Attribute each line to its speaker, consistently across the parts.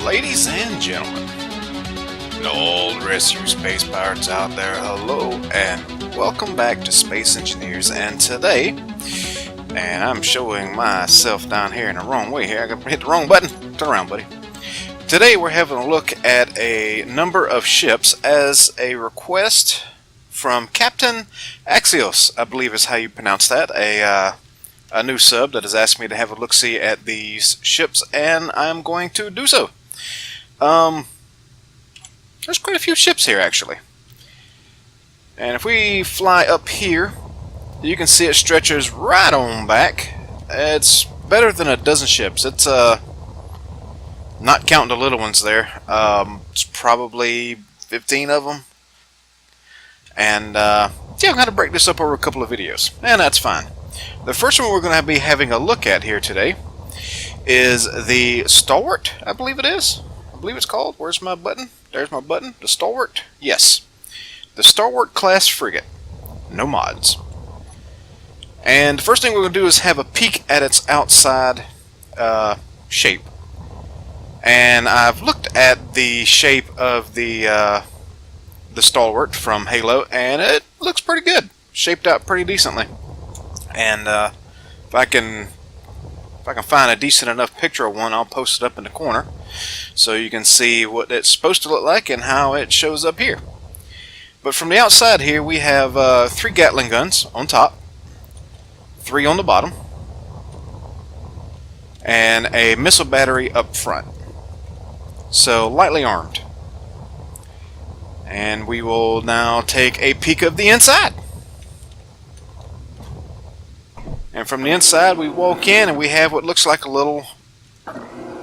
Speaker 1: Ladies and gentlemen, and all the rest of you space pirates out there, hello and welcome back to Space Engineers. And today, and I'm showing myself down here in the wrong way here, I hit the wrong button. Turn around, buddy. Today we're having a look at a number of ships as a request from Captain Axios, I believe is how you pronounce that, a new sub that has asked me to have a look-see at these ships, and I'm going to do so. There's quite a few ships here, actually. And if we fly up here, you can see it stretches right on back. It's better than a dozen ships. It's, not counting the little ones there, it's probably 15 of them. And, yeah, I'm going to break this up over a couple of videos, and that's fine. The first one we're going to be having a look at here today is the Stalwart, I believe it is. I believe it's called. Where's my button? There's my button. The Stalwart? Yes. The Stalwart class frigate. No mods. And the first thing we're going to do is have a peek at its outside shape. And I've looked at the shape of the Stalwart from Halo, and it looks pretty good. Shaped out pretty decently. And if I can find a decent enough picture of one, I'll post it up in the corner so you can see what it's supposed to look like and how it shows up here. But from the outside here, we have 3 Gatling guns on top, 3 on the bottom, and a missile battery up front. So lightly armed. And we will now take a peek of the inside. And from the inside we walk in and we have what looks like a little,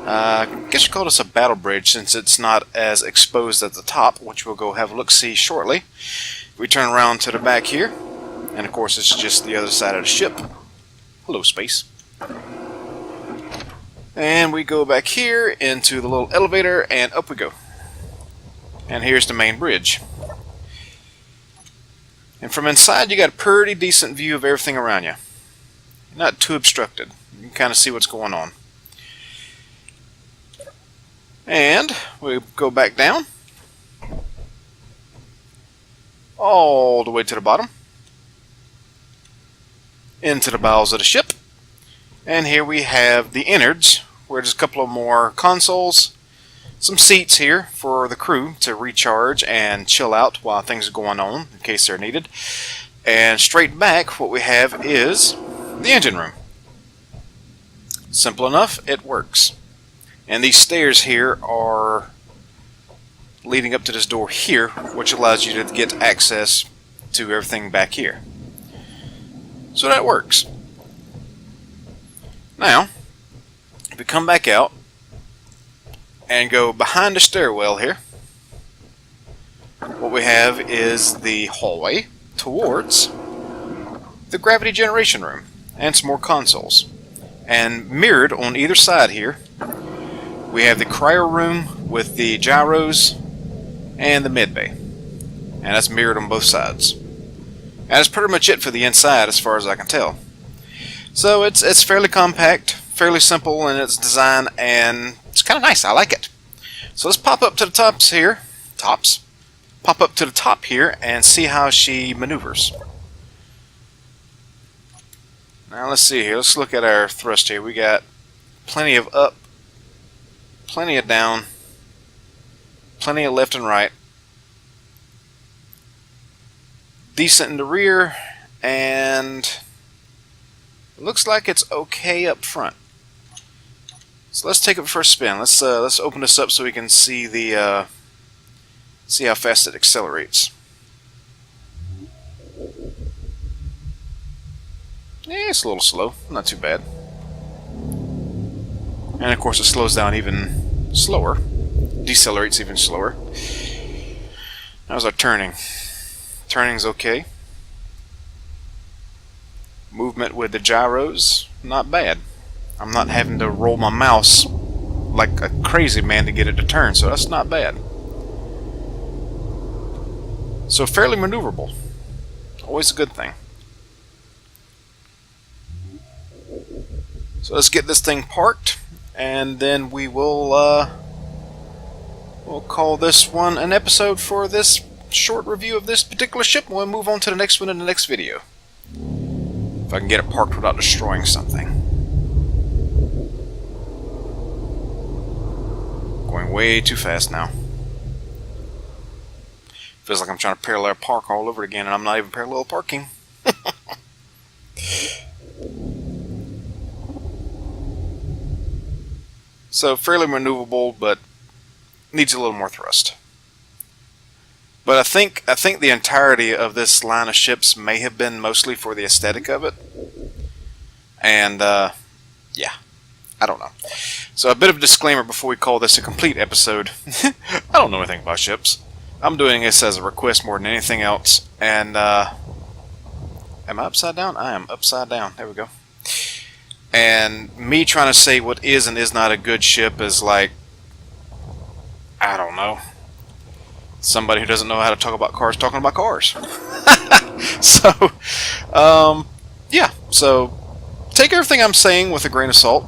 Speaker 1: I guess you call this a battle bridge since it's not as exposed at the top, which we'll go have a look-see shortly. We turn around to the back here, and of course it's just the other side of the ship. Hello, space. And we go back here into the little elevator and up we go. And here's the main bridge. And from inside you got a pretty decent view of everything around you. Not too obstructed. You can kind of see what's going on. And we go back down. All the way to the bottom. Into the bowels of the ship. And here we have the innards, where there's a couple of more consoles. Some seats here for the crew to recharge and chill out while things are going on, in case they're needed. And straight back, what we have is the engine room. Simple enough, it works. And these stairs here are leading up to this door here, which allows you to get access to everything back here. So that works. Now, if we come back out and go behind the stairwell here, what we have is the hallway towards the gravity generation room. And some more consoles. And mirrored on either side here, we have the cryo room with the gyros and the mid bay. And that's mirrored on both sides. And that's pretty much it for the inside as far as I can tell. So it's fairly compact, fairly simple in its design, and it's kind of nice. I like it. So let's pop up to the tops here. Pop up to the top here and see how she maneuvers. Now let's see here. Let's look at our thrust here. We got plenty of up, plenty of down, plenty of left and right. Decent in the rear, and it looks like it's okay up front. So let's take it for a spin. Let's open this up so we can see the see how fast it accelerates. Yeah, it's a little slow, not too bad. And of course it slows down even slower, decelerates even slower. How's our turning? Turning's okay. Movement with the gyros, not bad. I'm not having to roll my mouse like a crazy man to get it to turn, so that's not bad. So fairly maneuverable. Always a good thing. So let's get this thing parked, and then we will we'll call this one an episode for this short review of this particular ship, and we'll move on to the next one in the next video. If I can get it parked without destroying something. Going way too fast now. Feels like I'm trying to parallel park all over again, and I'm not even parallel parking. So fairly maneuverable, but needs a little more thrust. But I think the entirety of this line of ships may have been mostly for the aesthetic of it. And yeah, I don't know. So a bit of a disclaimer before we call this a complete episode. I don't know anything about ships. I'm doing this as a request more than anything else. And am I upside down? I am upside down. There we go. And me trying to say what is and is not a good ship is like, I don't know, somebody who doesn't know how to talk about cars talking about cars. So, yeah, so take everything I'm saying with a grain of salt.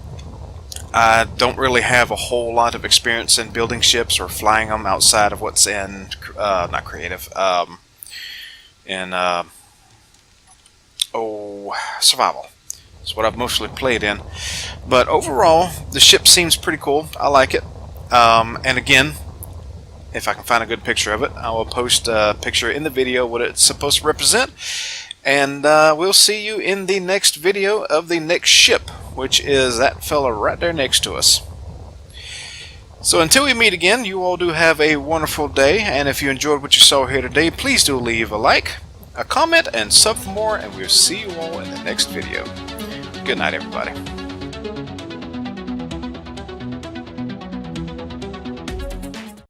Speaker 1: I don't really have a whole lot of experience in building ships or flying them outside of what's in, not creative, in, survival. It's what I've mostly played in. But overall, the ship seems pretty cool. I like it. And again, if I can find a good picture of it, I will post a picture in the video what it's supposed to represent. And we'll see you in the next video of the next ship, which is that fella right there next to us. So until we meet again, you all do have a wonderful day. And if you enjoyed what you saw here today, please do leave a like, a comment, and sub for more. And we'll see you all in the next video. Good night, everybody.